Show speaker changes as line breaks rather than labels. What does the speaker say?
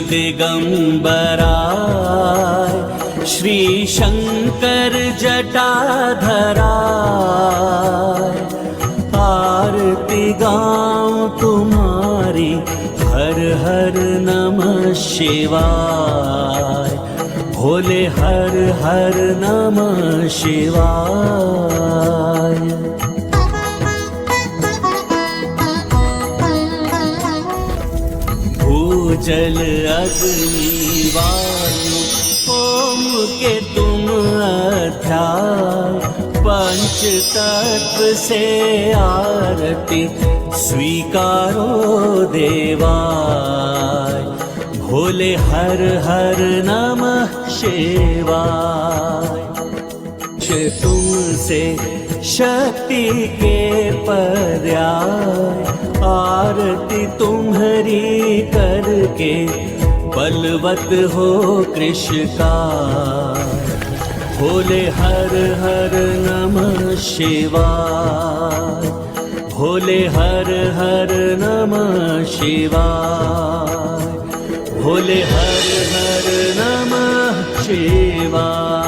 दिगंबराय श्री शंकर जटाधराय। आरती गाऊं तुम्हारी हर हर नमः शिवाय, भोले हर हर नमः शिवाय। भूजल अग्नि वायु ओम के तुम अध्याय, पंच तत्व से आरती स्वीकारो देवाय, भोले हर हर नमः शिवाय। तुमसे शक्ति के पर्याय, आरती तुम्हारी करके बलवत हो कृष्ण का, भोले हर हर नमः शिवाय, भोले हर हर नमः शिवाय, भोले हर हर नमः शिवाय।